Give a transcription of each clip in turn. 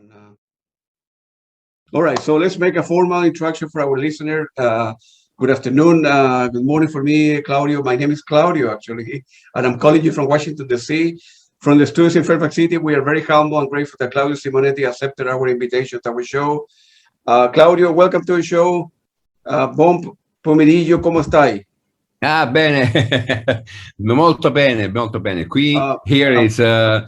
And, all right, so let's make a formal introduction for our listener. Good afternoon, good morning for me, Claudio. My name is Claudio, actually, and I'm calling you from Washington, D.C. From the studios in Fairfax City. We are very humble and grateful that Claudio Simonetti accepted our invitation to our show. Claudio, welcome to the show. Buon pomeriggio, ¿cómo stai? Ah, bene, molto bene, molto bene. Qui, here is 1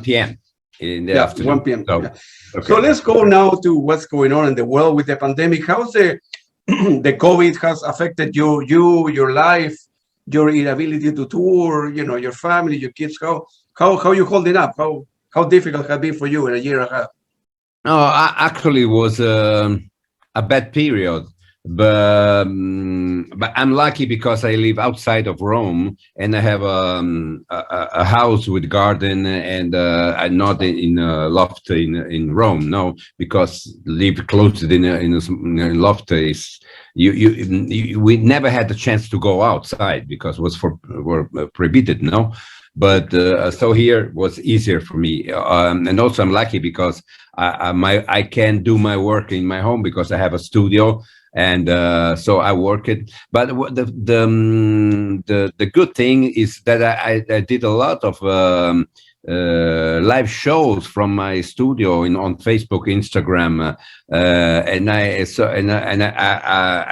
p.m. in the afternoon. 1 p.m. So, yeah. Okay. So let's go now to what's going on in the world with the pandemic. How's the COVID has affected you, your life, your inability to tour, your family, your kids? How you holding up? How difficult has it been for you in a year and a half? No, actually, it was a bad period. But I'm lucky because I live outside of Rome and I have a house with garden, and I'm not in a loft in Rome. No, because live close in a loft is we never had the chance to go outside because it was were prohibited. No, but so here was easier for me, and also I'm lucky because I can do my work in my home because I have a studio. And so I work it, but the good thing is that I did a lot of live shows from my studio on Facebook, Instagram, and I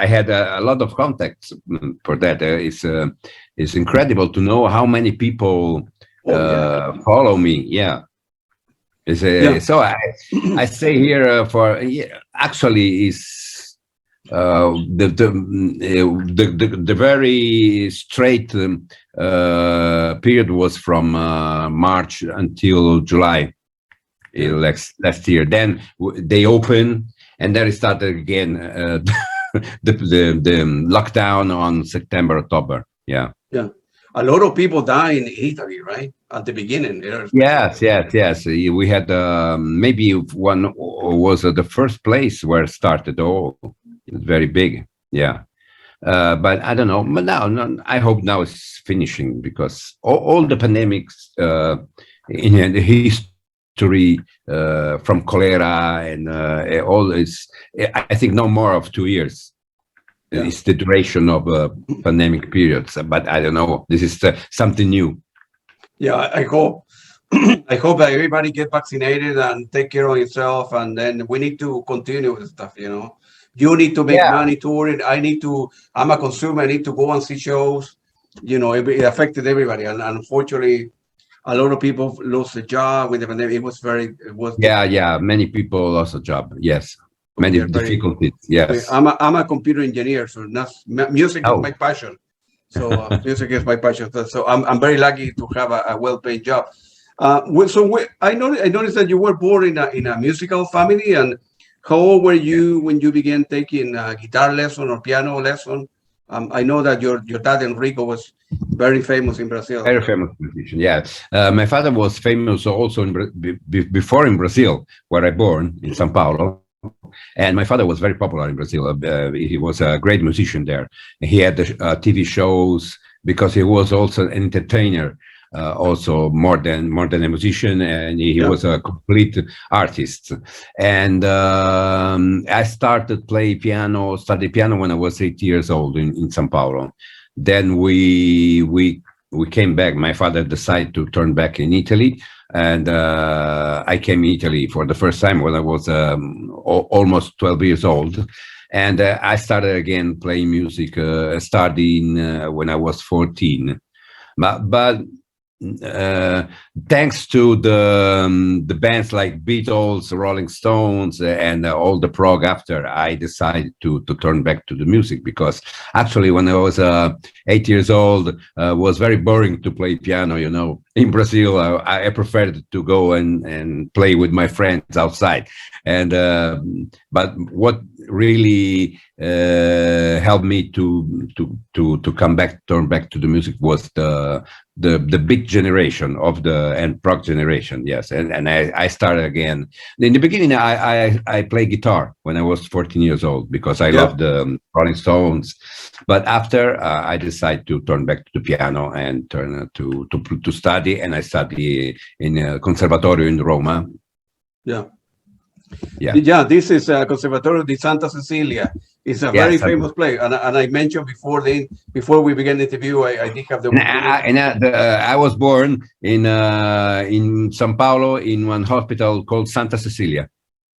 had a lot of contacts for that. It's incredible to know how many people follow me. Yeah. So I stay here for actually is. The very straight period was from March until July last year. Then they opened, and then it started again the lockdown on September, October. Yeah. A lot of people die in Italy, right? At the beginning. Yes. We had maybe one was the first place where it started all. It's very big, yeah. But I don't know. But now, I hope now it's finishing because all the pandemics in the history from cholera and all is, I think, no more of 2 years. Yeah. It's the duration of pandemic periods. But I don't know. This is something new. Yeah, I hope. I hope that everybody get vaccinated and take care of yourself, and then we need to continue with stuff. You need to make money touring. I'm a consumer. I need to go and see shows. It affected everybody. And unfortunately, a lot of people lost a job with the pandemic. It was Yeah. Many people lost a job. Yes. Many difficulties. Yes. I'm a computer engineer, so music is my passion. So music is my passion. So I'm very lucky to have a well-paid job. I noticed that you were born in a musical family. And how old were you when you began taking guitar lesson or piano lesson? I know that your dad Enrico was very famous in Brazil. Very famous musician, yeah. My father was famous also before in Brazil, where I born in São Paulo. And my father was very popular in Brazil. He was a great musician there. He had TV shows because he was also an entertainer. Also more than a musician, and he was a complete artist. And I studied piano when I was 8 years old in São Paulo. Then we came back. My father decided to turn back in Italy, and I came to Italy for the first time when I was almost 12 years old. And I started again playing music, starting when I was 14. But thanks to the bands like Beatles, Rolling Stones, and all the prog after, I decided to turn back to the music, because actually when I was 8 years old, it was very boring to play piano. In Brazil, I preferred to go and play with my friends outside. And but what really helped me to turn back to the music was the big generation of the and prog generation. Yes, and I started again. In the beginning, I played guitar when I was 14 years old because I loved the Rolling Stones. But after I decided to turn back to the piano and turn to study, and I study in a conservatorio in Roma. Yeah, this is Conservatorio di Santa Cecilia. It's a very famous place, and I mentioned before we began the interview, I did have the opportunity. I was born in São Paulo in one hospital called Santa Cecilia.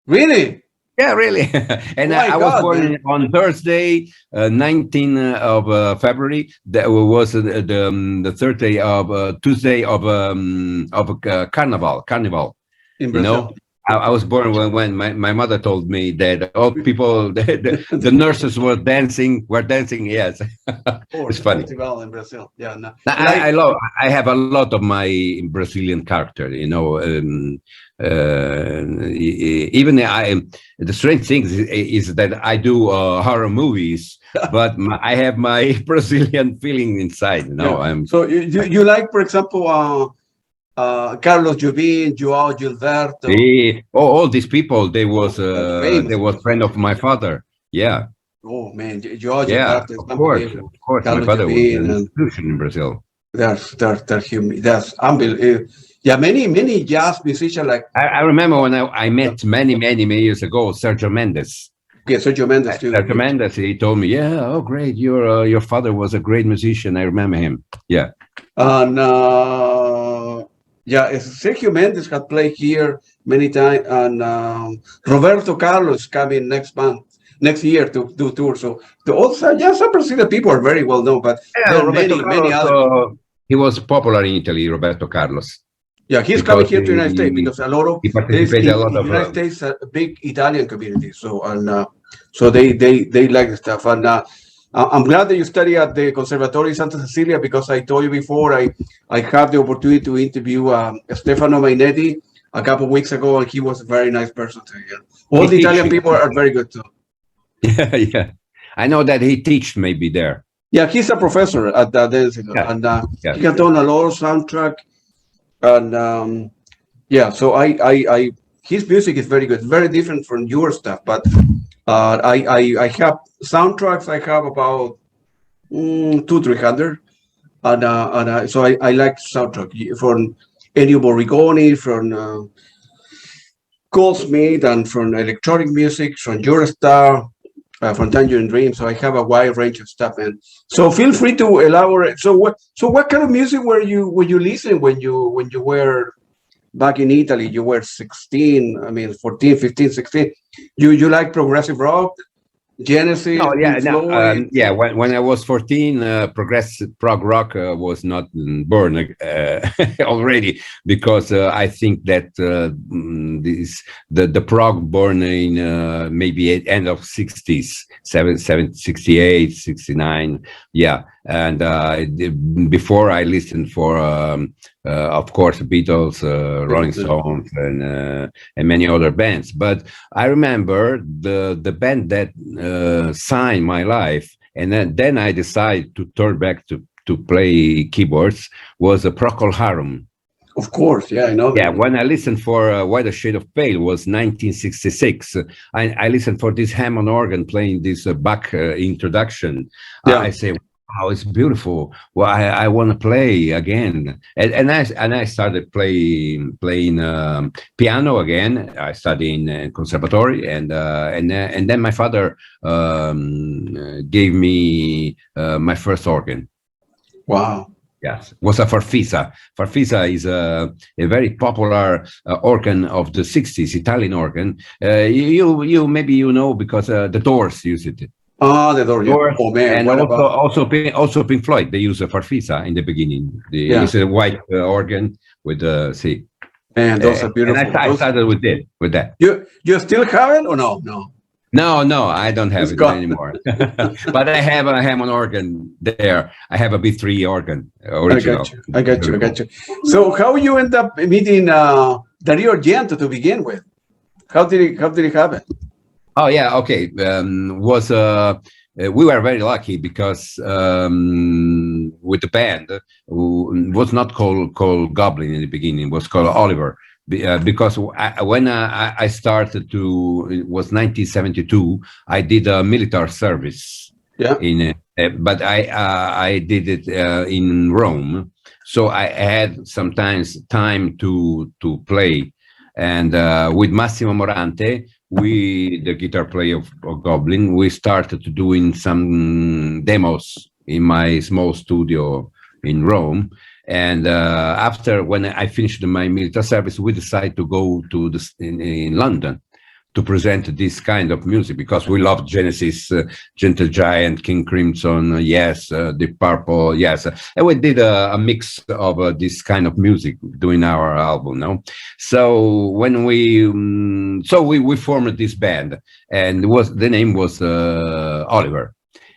Really? Yeah, really. And I was born on Thursday, 19 of February. That was the third day of Tuesday of Carnival. In Brazil. I was born when my mother told me that all people, the nurses were dancing. Yes, it's funny. Festival in Brazil. Yeah, no. I have a lot of my Brazilian character. Even the strange thing is that I do horror movies, but I have my Brazilian feeling inside. So you like, for example, Carlos Jobim, João Gilberto. All these people, they was friend of my father. Yeah. Oh man, João Gilberto. Of course. My father was an institution in Brazil. They're human. That's unbelievable. Yeah, many jazz musicians like. I remember when I met many years ago Sergio Mendes. Okay, Sergio Mendes too. Sergio Mendes, he told me, oh great, your father was a great musician. I remember him. Yeah. And Sergio Mendes had played here many times, and Roberto Carlos coming next year to do tour. So some Brazilian people are very well known, but there are many others. He was popular in Italy, Roberto Carlos. Yeah, he's coming here to the United States because he participated a lot of the United States a big Italian community. So they like the stuff. And I'm glad that you study at the Conservatorio Santa Cecilia because I told you before I had the opportunity to interview Stefano Mainetti a couple of weeks ago, and he was a very nice person to hear. All the Italian people are very good too. Yeah. I know that he teaches maybe there. Yeah, he's a professor at the and he has done a lot of soundtrack, and so I his music is very good, very different from your stuff, but. I have soundtracks. I have about 200-300, and so I like soundtrack from Ennio Morricone, from Goldsmith, and from electronic music, from Eurostar, from Tangerine Dream. So I have a wide range of stuff, and so feel free to elaborate. So what kind of music were you listening when you were back in Italy? You were 16, 14, 15, 16. You like progressive rock, Genesis? Oh, yeah. When I was 14, progressive prog rock was not born already, because I think that the prog born in maybe end of 60s, 68, 69. Yeah. And before I listened for, of course, Beatles, Rolling Stones, and many other bands. But I remember the band that signed my life, and then I decided to turn back to play keyboards, was Procol Harum. Of course, yeah, I know. Yeah, when I listened for Whiter Shade of Pale was 1966. I listened for this Hammond organ playing this Bach introduction. Yeah. I say, wow, it's beautiful. Well, I want to play again, and I started playing piano again. I studied in conservatory, and then my father gave me my first organ. Wow. Yes, was a Farfisa. Farfisa is a very popular organ of the 60s, Italian organ. You maybe know because the Doors used it. The Doors. Oh man! And also Pink Floyd. They use a Farfisa in the beginning. It's a white organ with the C. And those are beautiful. And I started with that. You still have it or no? No, I don't have it anymore. But I have a Hammond organ there. I have a B3 organ, original. I got you. So how you end up meeting Dario Argento to begin with? How did he have it? Oh yeah, okay. Was We were very lucky because with the band was not called Goblin in the beginning. It was called Oliver because when I started to, it was 1972. I did a military service Yeah. in, but I did it in Rome, so I had sometimes time to play, and with Massimo Morante, the guitar player of Goblin, we started doing some demos in my small studio in Rome. And after, when I finished my military service, we decided to go to in London to present this kind of music because we love Genesis, Gentle Giant, King Crimson, yes, Deep Purple, yes, and we did a mix of this kind of music doing our album. No, so when we formed this band, and the name was Oliver.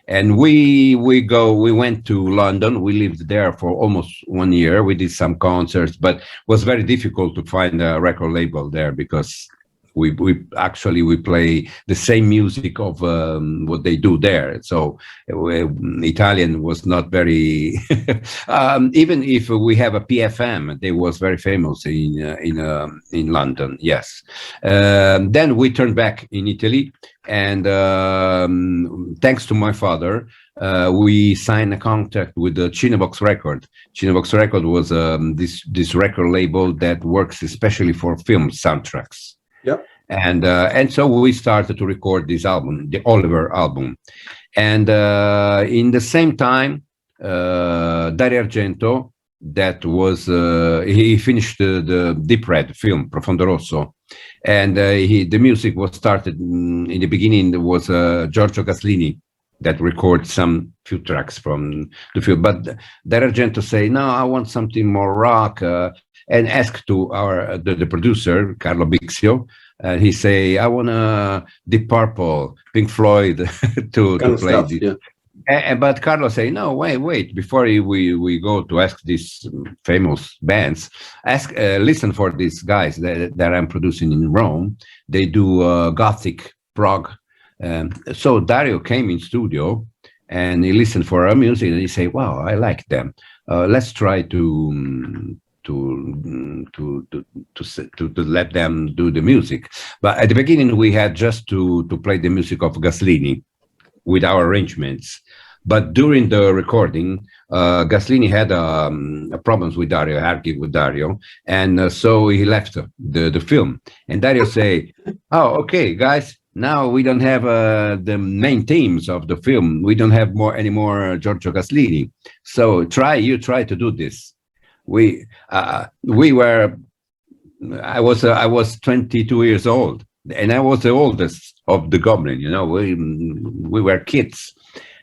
And we went to London. We lived there for almost 1 year. We did some concerts, but it was very difficult to find a record label there because we play the same music of what they do there. So Italian was not very even if we have a PFM, they was very famous in London. Yes. Then we turned back in Italy, and thanks to my father, we signed a contract with the Cinevox Record. Cinevox Record was this record label that works especially for film soundtracks. Yep. And so we started to record this album, the Oliver album. And in the same time, Dario Argento, that was he finished the Deep Red film, Profondo Rosso, and the music was started in the beginning. There was Giorgio Gaslini that recorded some few tracks from the film, but Dario Argento say, no, I want something more rock, and asked to the producer Carlo Bixio. He say, I want Deep Purple, Pink Floyd to play stuff, this. Yeah. But Carlos say, no, wait, before we go to ask these famous bands, listen for these guys that I'm producing in Rome. They do gothic prog. So Dario came in studio and he listened for our music and he say, wow, I like them. Let's try to let them do the music. But at the beginning, we had just to play the music of Gaslini with our arrangements. But during the recording, Gaslini had problems with Dario, argued with Dario, and so he left the film. And Dario say, "Oh, okay, guys, now we don't have the main themes of the film. We don't have any more Giorgio Gaslini. So you try to do this." I was 22 years old, and I was the oldest of the Goblin. You know, we were kids,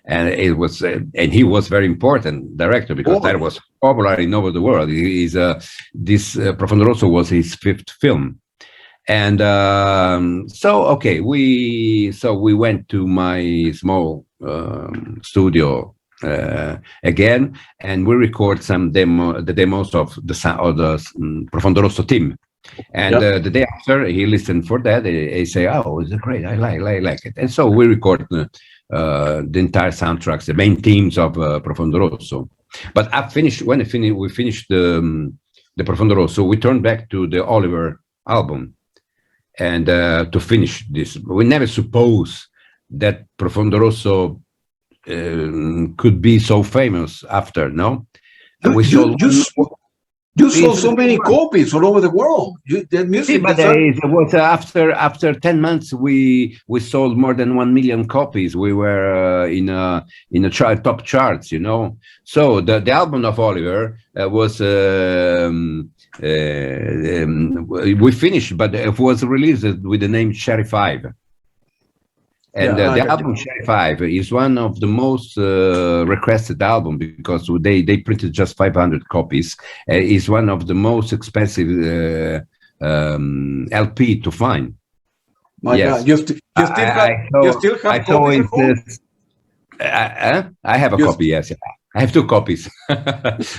and it was and he was very important director because that was popular in over the world. This Profondo Rosso was his 5th film, and we went to my small studio. Again, and we record the demos of the Profondo Rosso team. And the day after, he listened for that. He say, "Oh, it's great! I like it." And so we record the entire soundtracks, the main themes of Profondo Rosso. But we finished the Profondo Rosso, we turned back to the Oliver album, and to finish this, we never supposed that Profondo Rosso could be so famous after, no? You sold so many copies all over the world. That music. But it was after 10 months we sold more than 1 million copies. We were in a top charts, you know. So the album of Oliver was we finished, but it was released with the name Cherry 5. And the album Cherry 5 is one of the most requested album because they printed just 500 copies. It's one of the most expensive LP to find. My God, you still have copies? I have a copy, yes. I have 2 copies,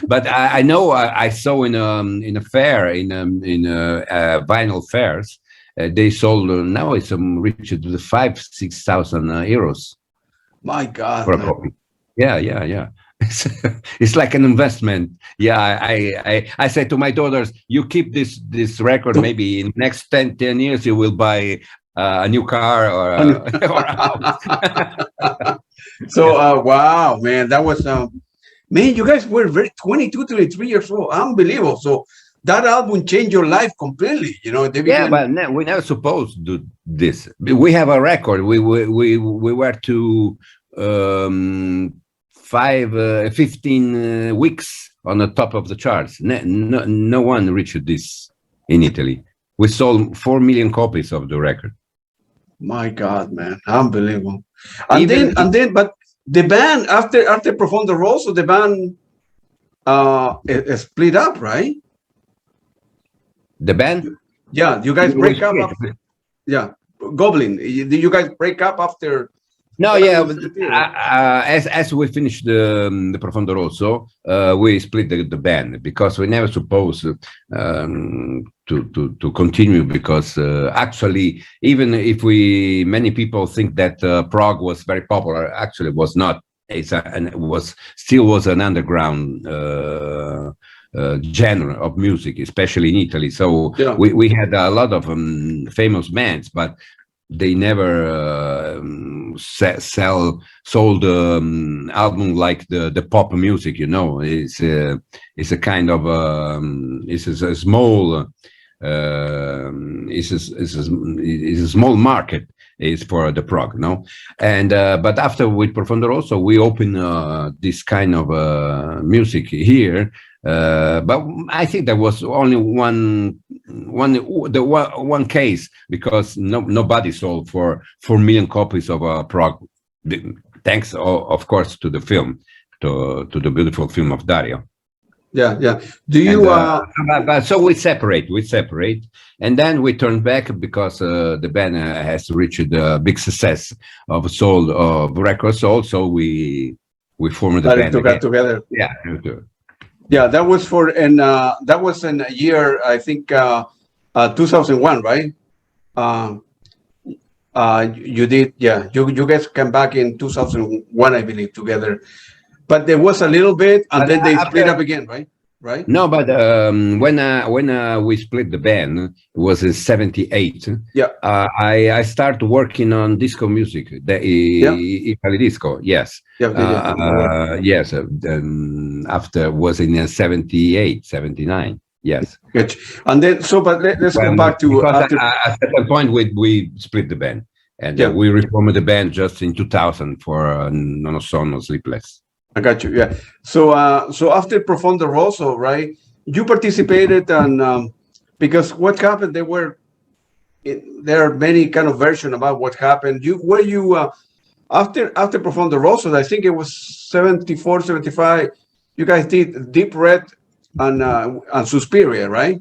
but I know I saw in a fair in vinyl fairs, they sold now it's reached the 5,000-6,000 euros My God, for a man. copy. Yeah. It's like an investment. Yeah, I say to my daughters, you keep this record. Maybe in next 10 years you will buy a new car or or a house. So, wow, man, that was man. You guys were 22, 23 years old. Unbelievable. So that album changed your life completely. You know, they Yeah, began. but no, we're not supposed to do this. We have a record. We were to 15 weeks on the top of the charts. No one reached this in Italy. We sold 4 million copies of the record. My God, man, unbelievable. And then, but the band after Profondo Rosso, the band split up, right? The band? Yeah, you guys break up. Yeah, Goblin. Did you guys break up after? No, yeah. As we finished the Profondo Rosso, we split the band because we never supposed to continue because actually, even if many people think that prog was very popular, actually it was not. It was an underground genre of music, especially in Italy. So yeah. we had a lot of famous bands, but they never sold album like the pop music. You know, it's a kind of it's a small it's a small market is for the prog, no? And but after with Profondo Rosso, we open this kind of music here. But I think there was only one case because nobody sold for 4 million copies of prog. Thanks, of course, to the film, to the beautiful film of Dario. Yeah. Do you? But so we separate, and then we turn back because the band has reached a big success of sold of records. Also, we formed the band together. Yeah. Yeah, that was that was in a year, I think, 2001, right? You did, yeah. You guys came back in 2001, I believe, together. But there was a little bit, and then they split up again, right? Right? No, but when we split the band, it was in '78. Yeah. I started working on disco music, Italy disco. Yes. Yeah. Yes. After was in '78, '79. Yes. Good. And then, but let's go back to at that point we split the band, and we reformed the band just in 2000 for Non Sono Sleepless. I got you. Yeah. So after Profondo Rosso, right? You participated on because what happened? There are many kind of versions about what happened. After Profondo Rosso, I think it was 74, 75. You guys did Deep Red and Suspiria, right?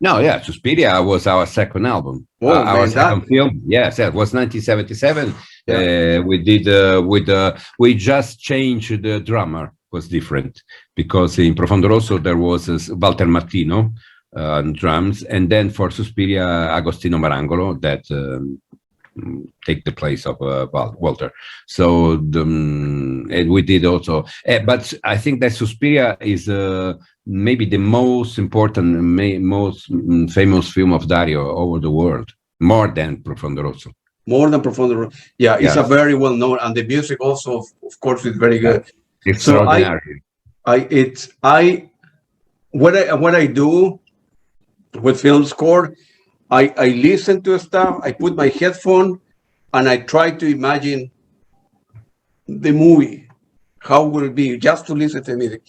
No, yeah, Suspiria was our second album. Our second film. Yes, it was 1977. Yeah. We just changed the drummer, was different because in Profondo Rosso there was Walter Martino on drums, and then for Suspiria Agostino Marangolo that take the place of Walter. So and we did also, but I think that Suspiria is maybe the most important, most famous film of Dario over the world, more than Profondo Rosso. More than Profondo Rosso. Yeah, it's a very well known, and the music also, of course, is very good. Extraordinary. What I do with film score, I listen to stuff, I put my headphone, and I try to imagine the movie, how will it be, just to listen to the music.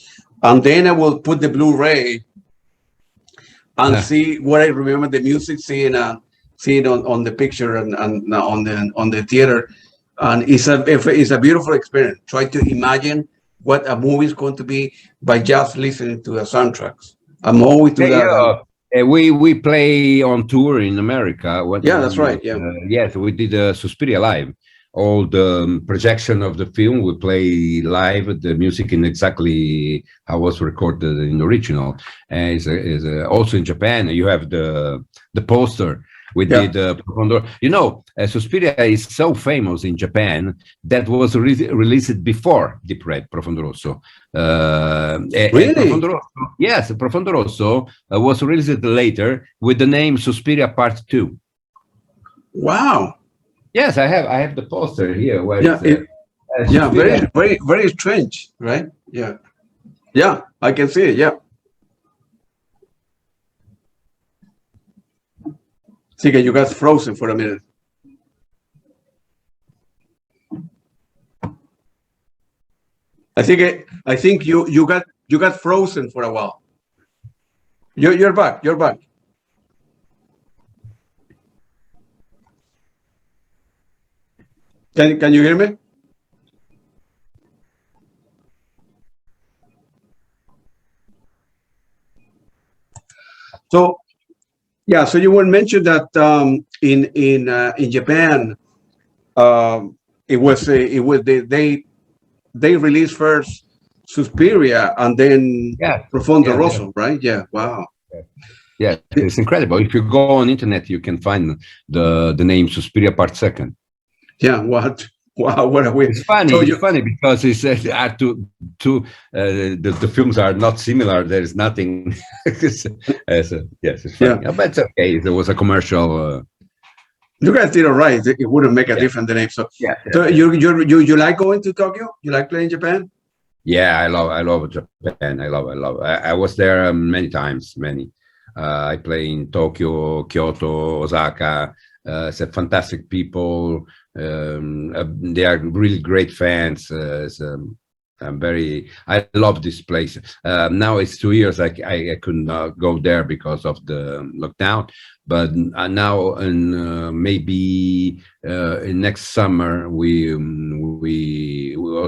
And then I will put the Blu-ray and see what I remember the music, seeing on the picture and on the theater. And it's a beautiful experience. Try to imagine what a movie is going to be by just listening to the soundtracks. I'm always do that. We play on tour in America. That's right. Yeah. Yes, we did Suspiria live. All the projection of the film, we play live. The music in exactly how it was recorded in the original. Also in Japan, you have the poster We Yeah. did Profondo. You know, Suspiria is so famous in Japan that was released before Deep Red, Profondo Rosso. Really? Profondo Rosso, yes, Profondo Rosso was released later with the name Suspiria Part 2. Wow. Yes, I have the poster here. Where Yeah, Suspiria. very, very, very strange, right? Yeah. Yeah, I can see it, yeah. See, you got frozen for a minute. I think you got frozen for a while. You're back. You're back. Can you hear me? So yeah, so you would mention that in Japan, it was they released first Suspiria and then Profondo Rosso, right? Yeah. Wow. Yeah, it's incredible. If you go on internet, you can find the name Suspiria Part 2. Yeah. What? Wow. What a weird. It's funny. So it's funny because it's the films are not similar. There is nothing. Yes, it's funny. Yeah. But it's okay. There was a commercial. You guys did all right. It wouldn't make a difference the name. So yeah. So you like going to Tokyo? You like playing Japan? Yeah, I love Japan. I love. I was there many times. I play in Tokyo, Kyoto, Osaka. It's a fantastic people. They are really great fans. I love this place. Now it's 2 years. I couldn't go there because of the lockdown. But now and maybe in next summer we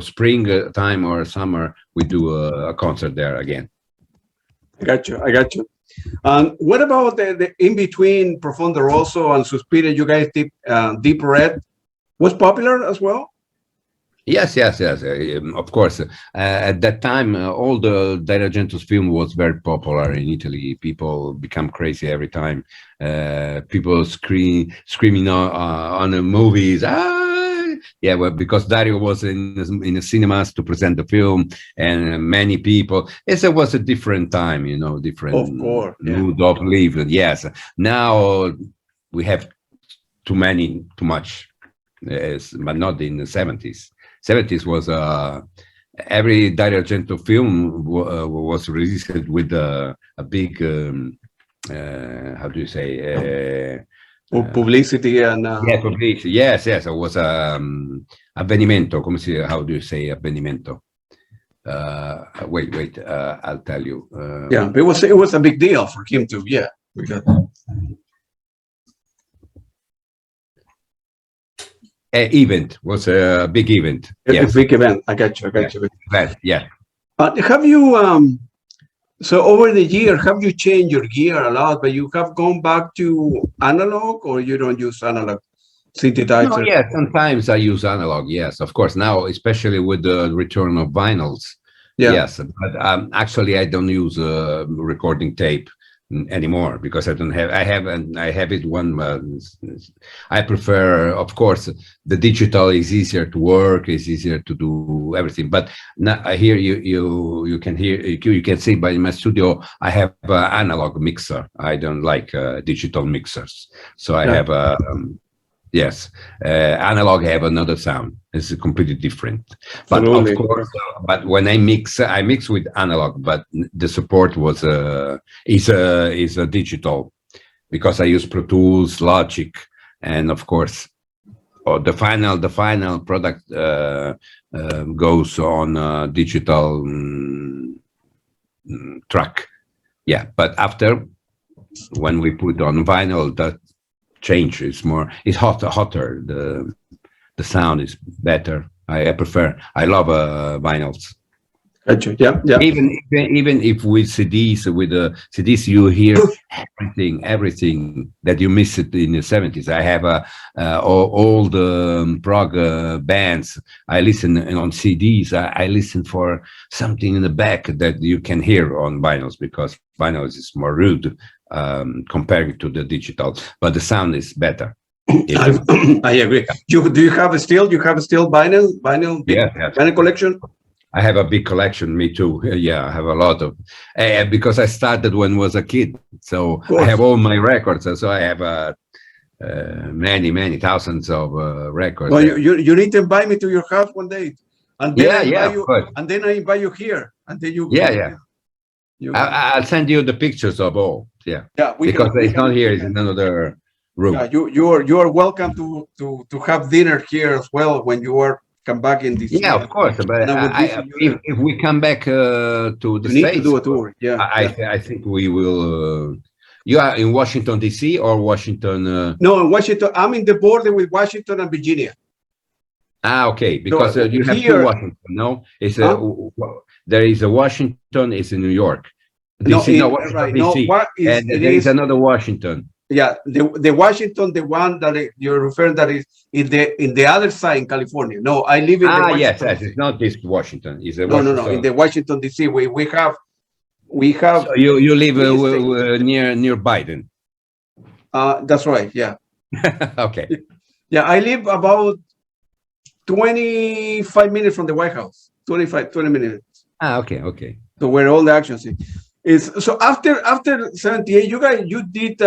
spring time or summer we do a concert there again. I got you. What about the in between Profondo Rosso and Suspiria? You guys did Deep Red. Was popular as well? Yes. Of course. At that time, all the Dario Argento's film was very popular in Italy. People become crazy every time. People screaming on the movies. Yeah, well, because Dario was in the cinemas to present the film, and many people. It was a different time, different of course, mood of living. Yes. Now we have too much, but not in the 70s. 70s was every Dario Argento film was released with a big how do you say publicity and publicity. Yes, it was avvenimento. How do you say avvenimento? Wait, I'll tell you. Yeah, it was a big deal for him to event was a big event. Yes. A big event. I got you. Yeah. Have you so over the year have you changed your gear a lot? But you have gone back to analog, or you don't use analog synthesizer? No, yeah, sometimes I use analog. Yes, of course. Now, especially with the return of vinyls. Yeah. Yes, but actually I don't use recording tape anymore because I don't have. I have it one. I prefer, of course, the digital is easier to work. It's easier to do everything. But now here you can hear. You can see by my studio I have an analog mixer. I don't like digital mixers. So I have yes, analog have another sound. It's completely different. But Absolutely. Of course, but when I mix with analog. But the support was is a digital, because I use Pro Tools, Logic, and of course, the final product goes on digital track. Yeah, but after when we put on vinyl, that change is more. It's hotter. The sound is better. I prefer. I love vinyls. Gotcha. Yeah. Even if with CDs, you hear everything that you missed in the 70s. I have all the prog bands. I listen on CDs. I listen for something in the back that you can hear on vinyls, because vinyls is more rude comparing to the digital, but the sound is better. I agree. Do you have a still vinyl Yes. vinyl collection? I have a big collection. Me too. Yeah, I have a lot of because I started when I was a kid, so I have all my records. So I have many thousands of records. Well, you need to invite me to your house one day, and then I invite you, of course. and then I invite you here, and then you. I'll send you the pictures of all. Yeah. Because it's not here; it's in another room. Yeah, you are welcome to have dinner here as well when you come back in this. Yeah, of course. But if we come back to the States, need to do a tour. Yeah, I think we will. You are in Washington D.C. or Washington? No, in Washington. I'm in the border with Washington and Virginia. Okay, because you have two Washington. No, it's there is a Washington. It's in New York. DC, right. DC. No, and there is another Washington. Yeah, the Washington, the one that you're referring that is in the other side in California. No, I live in the Washington. Yes, it's not this Washington. It's no, in the Washington D.C. We have. So you live near Biden. That's right. Yeah. Okay. Yeah, I live about 25 minutes from the White House. 20 minutes. Okay. So where all the action is. So after 78, you did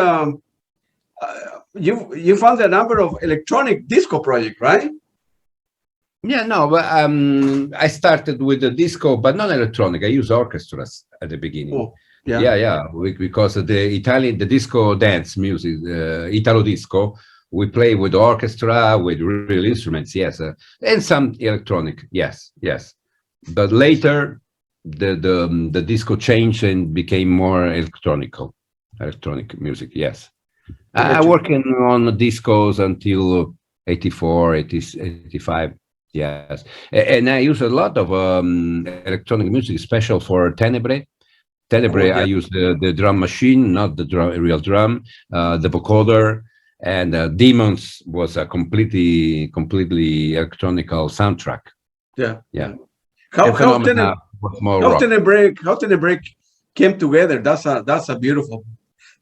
you found a number of electronic disco projects, right? Yeah, no, but I started with the disco, but not electronic. I use orchestras at the beginning. Oh, yeah. Because the disco dance music, Italo disco, we play with orchestra, with real instruments, yes, and some electronic, yes. But later, the disco changed and became more electronic music, yes. I working on discos until 84, 85. Yes, and I use a lot of electronic music, special for Tenebre. I use the drum machine, not the real drum, the vocoder, and Demons was a completely electronical soundtrack. Yeah. How Tenebre came together?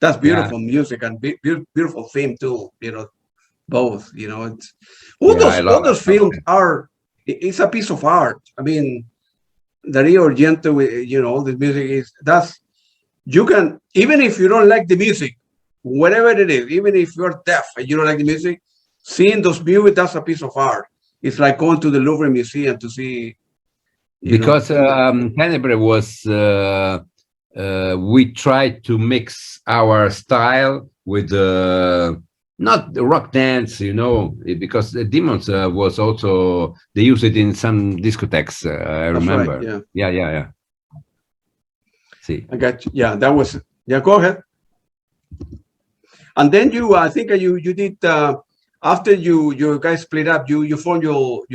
That's beautiful music and beautiful theme too. Both, it's all those films are. It's a piece of art. I mean, Dario Argento, all the music you can, even if you don't like the music, whatever it is, even if you're deaf and you don't like the music, seeing those movies, that's a piece of art. It's like going to the Louvre Museum to see. Because Tenebre was, we tried to mix our style with not the rock dance, because the Demons was also, they used it in some discotheques, I remember. Right, yeah. See. I got you. Yeah, that was, go ahead. And then I think you did, after you guys split up, you formed your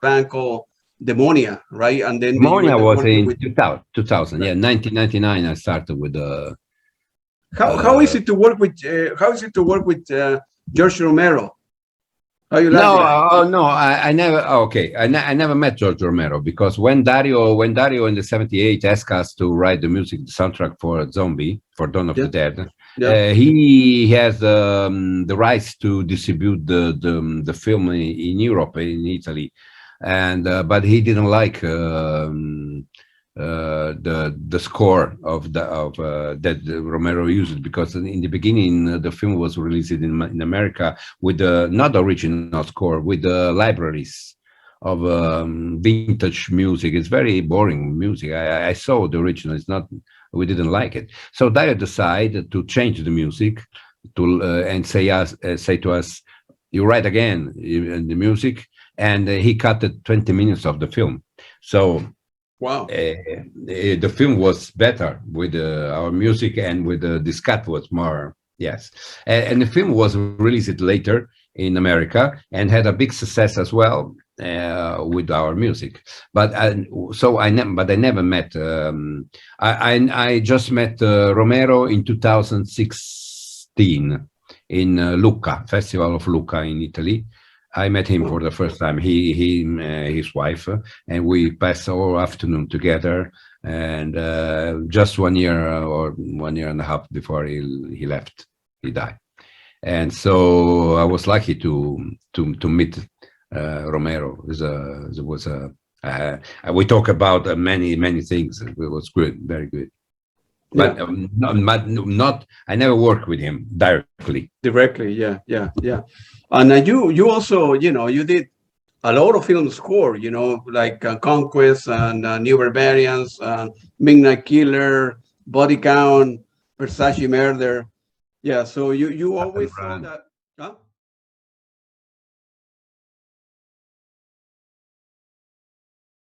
band called Demonia, right? And then Demonia was in 2000, yeah, 1999 I started with How is it to work with George Romero? How you like it? No, I never. I never met George Romero because when Dario in the '78 asked us to write the soundtrack for Zombie, for Dawn of the Dead, he has the rights to distribute the film in Europe, in Italy, and but he didn't like. The score of that Romero used, because in the beginning the film was released in America with not the original score, with the libraries of vintage music. It's very boring music. I saw the original. It's not. We didn't like it. So Dario decided to change the music and say to us, "You write again in the music," and he cut 20 minutes of the film. So. Wow. The film was better with our music, and with this cut was more, yes. And the film was released later in America and had a big success as well with our music. But I never met. I just met Romero in 2016 in Lucca, Festival of Lucca in Italy. I met him for the first time, his wife, and we passed all afternoon together. and just 1 year or 1 year and a half before he left, he died. And so I was lucky to meet Romero. We talk about many things. It was good, very good. But not I never worked with him directly. Yeah. And you also, you did a lot of film score, like Conquest and New Barbarians, Midnight Killer, Body Count, Versace Murder. Yeah, so you always saw that. Huh?